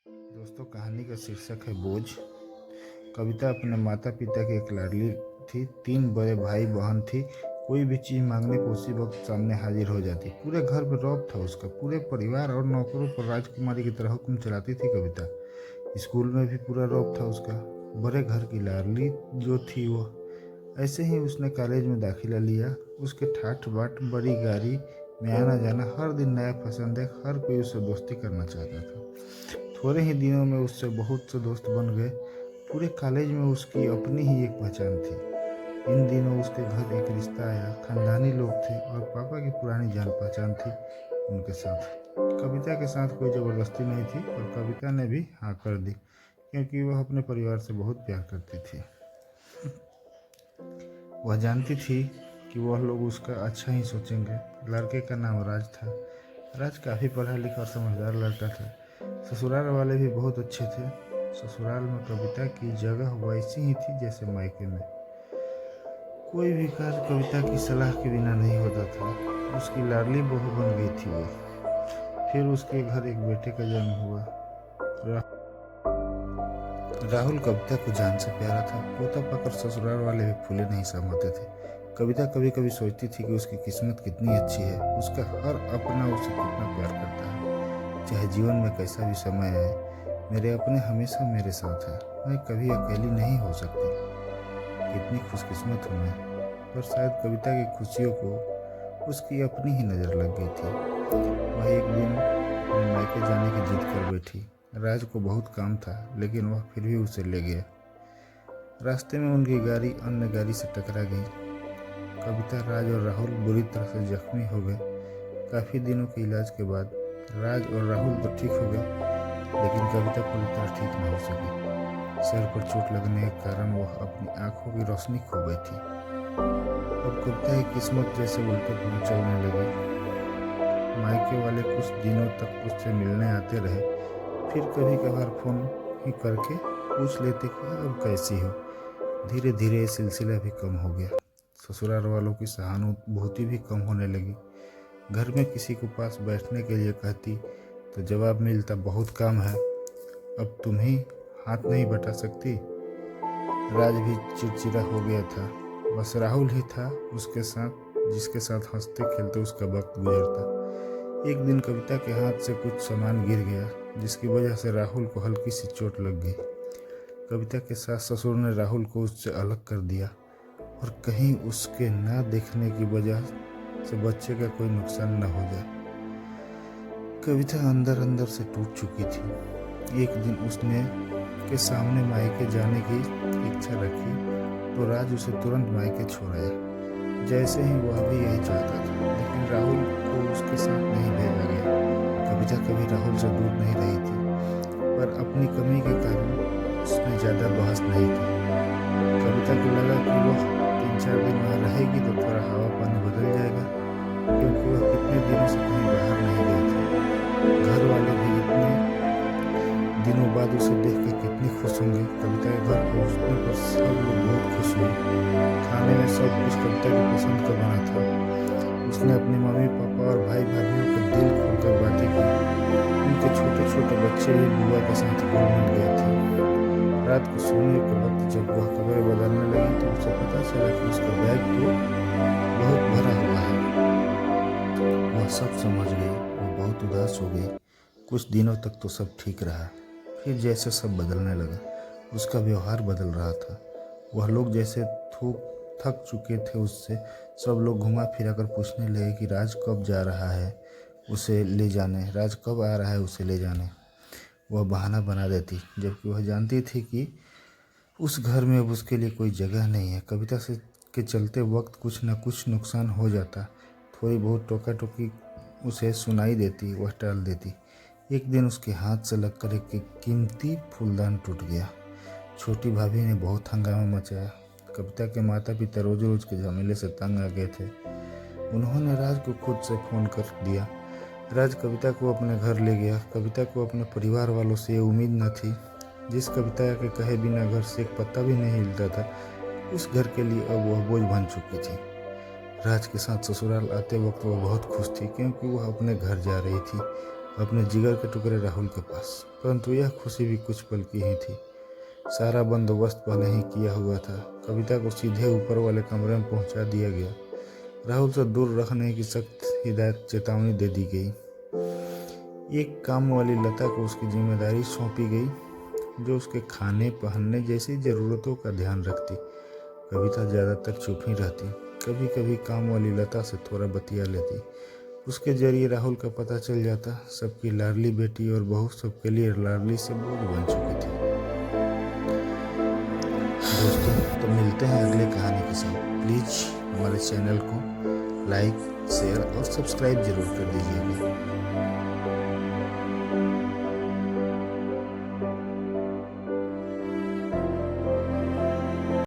दोस्तों, कहानी का शीर्षक है बोझ। कविता अपने माता पिता की एक लाडली थी। 3 बड़े भाई बहन थी। कोई भी चीज मांगने को उसी वक्त सामने हाजिर हो जाती। पूरे घर में रौब था उसका। पूरे परिवार और नौकरों पर राजकुमारी की तरह हुक्म चलाती थी कविता। स्कूल में भी पूरा रौब था उसका। बड़े घर की लाडली जो थी वो। ऐसे ही उसने कॉलेज में दाखिला लिया। उसके ठाठ बाट, बड़ी गाड़ी में आना जाना, हर दिन नया फैशन देख हर कोई उससे दोस्ती करना चाहता था। थोड़े ही दिनों में उससे बहुत से दोस्त बन गए। पूरे कॉलेज में उसकी अपनी ही एक पहचान थी। इन दिनों उसके घर एक रिश्ता आया। खानदानी लोग थे और पापा की पुरानी जान पहचान थी उनके साथ। कविता के साथ कोई ज़बरदस्ती नहीं थी और कविता ने भी हाँ कर दी, क्योंकि वह अपने परिवार से बहुत प्यार करती थी। वह जानती थी कि वह लोग उसका अच्छा ही सोचेंगे। लड़के का नाम राज था। राज काफ़ी पढ़ा लिखा और समझदार लड़का था। ससुराल वाले भी बहुत अच्छे थे। ससुराल में कविता की जगह वैसी ही थी जैसे मायके में। कोई भी कार्य कविता की सलाह के बिना नहीं होता था। उसकी लाडली बहू बन गई थी वो। फिर उसके घर एक बेटे का जन्म हुआ। राहुल कविता को जान से प्यारा था। पोता पाकर ससुराल वाले भी फूले नहीं समाते थे। कविता कभी कभी सोचती थी कि उसकी किस्मत कितनी अच्छी है। उसका हर अपना उसे कितना प्यार करता है। चाहे जीवन में कैसा भी समय आए, मेरे अपने हमेशा मेरे साथ है। मैं कभी अकेली नहीं हो सकती। कितनी खुशकिस्मत हूँ मैं। पर शायद कविता की खुशियों को उसकी अपनी ही नज़र लग गई थी। वह एक दिन अपने मायके जाने की जिद कर बैठी। राज को बहुत काम था, लेकिन वह फिर भी उसे ले गया। रास्ते में उनकी गाड़ी अन्य गाड़ी से टकरा गई। कविता, राज और राहुल बुरी तरह से जख्मी हो गए। काफ़ी दिनों के इलाज के बाद राज और राहुल तो ठीक हो गए, लेकिन कविता पूरी तरह ठीक न हो सकी। सर पर चोट लगने के कारण वह अपनी आंखों की रोशनी खो गई थी। अब कविता की किस्मत जैसे उल्टे पुल्टे चलने लगी। मायके वाले कुछ दिनों तक उससे मिलने आते रहे। फिर कभी कभार फोन ही करके पूछ लेते कि अब कैसी हो। धीरे धीरे ये सिलसिला भी कम हो गया। ससुराल वालों की सहानुभूति भी कम होने लगी। घर में किसी को पास बैठने के लिए कहती तो जवाब मिलता, बहुत काम है, अब तुम ही हाथ नहीं बटा सकती। राज भी चिड़चिड़ा हो गया था। बस राहुल ही था उसके साथ, जिसके साथ हंसते खेलते उसका वक्त गुजरता। एक दिन कविता के हाथ से कुछ सामान गिर गया, जिसकी वजह से राहुल को हल्की सी चोट लग गई। कविता के सास ससुर ने राहुल को उससे अलग कर दिया और कहीं उसके ना देखने की वजह से बच्चे का कोई नुकसान न हो जाए। कविता अंदर अंदर से टूट चुकी थी। एक दिन उसने के सामने मायके जाने की इच्छा रखी तो राज उसे तुरंत मायके छोड़ आया। जैसे ही वह भी यही चाहता था, लेकिन राहुल को उसके साथ नहीं भेजा गया। कविता कभी राहुल से दूर नहीं रही थी, पर अपनी कमी के कारण उसने ज़्यादा बहस नहीं की। कविता को लगा कि वह 3-4 दिन वहाँ रहेगी तो थोड़ा हवा पानी बदल जाएगा, क्योंकि वह कितने दिनों से कहीं बाहर नहीं गई थी। घर वाले भी इतने दिनों बाद उसे देख के कितनी खुश होंगे। कविता के घर पहुँचने पर सब लोग बहुत खुश हुए। खाने में सब कुछ कविता की पसंद का बना था। उसने अपने मम्मी पापा और भाई भाभीयों को दिल खोलकर बातें की। उनके छोटे छोटे बच्चे भी बुआ के साथ घुल मिल गए थे। रात को सोने के वक्त जब वह कपड़े बदलने लगी तो उसे पता चला कि उसका बैग तो बहुत भरा हुआ है। वह सब समझ गई। वो बहुत उदास हो गई। कुछ दिनों तक तो सब ठीक रहा। फिर जैसे सब बदलने लगा, उसका व्यवहार बदल रहा था। वह लोग जैसे थक चुके थे उससे। सब लोग घुमा फिरा कर पूछने लगे कि राज कब जा रहा है उसे ले जाने, राज कब आ रहा है उसे ले जाने। वह बहाना बना देती, जबकि वह जानती थी कि उस घर में अब उसके लिए कोई जगह नहीं है। कविता से के चलते वक्त कुछ न कुछ नुकसान हो जाता। थोड़ी बहुत टोका टोकी उसे सुनाई देती, वह टाल देती। एक दिन उसके हाथ से लगकर एक कीमती फूलदान टूट गया। छोटी भाभी ने बहुत हंगामा मचाया। कविता के माता पिता रोज रोज के झमेले से तंग आ गए थे। उन्होंने राज को खुद से फोन कर दिया। राज कविता को अपने घर ले गया। कविता को अपने परिवार वालों से ये उम्मीद न थी। जिस कविता के कहे बिना घर से एक पत्ता भी नहीं हिलता था, उस घर के लिए अब वह बोझ बन चुकी थी। राज के साथ ससुराल आते वक्त वह बहुत खुश थी, क्योंकि वह अपने घर जा रही थी। अपने जिगर के टुकड़े राहुल के पास। परंतु यह खुशी भी कुछ पल की ही थी। सारा बंदोबस्त पहले ही किया हुआ था। कविता को सीधे ऊपर वाले कमरे में पहुंचा दिया गया। राहुल से दूर रखने की सख्त हिदायत चेतावनी दे दी गई। एक काम वाली लता को उसकी जिम्मेदारी सौंपी गई, जो उसके खाने पहनने जैसी ज़रूरतों का ध्यान रखती। कविता ज़्यादा तक चुप ही रहती। कभी कभी काम वाली लता से थोड़ा बतिया लेती। उसके जरिए राहुल का पता चल जाता। सबकी लाडली बेटी और बहू सबके लिए लाडली से बोझ बन चुकी थी। दोस्तों, तो मिलते हैं अगले कहानी के साथ। प्लीज़ हमारे चैनल को लाइक, शेयर और सब्सक्राइब जरूर कर दीजिएगा।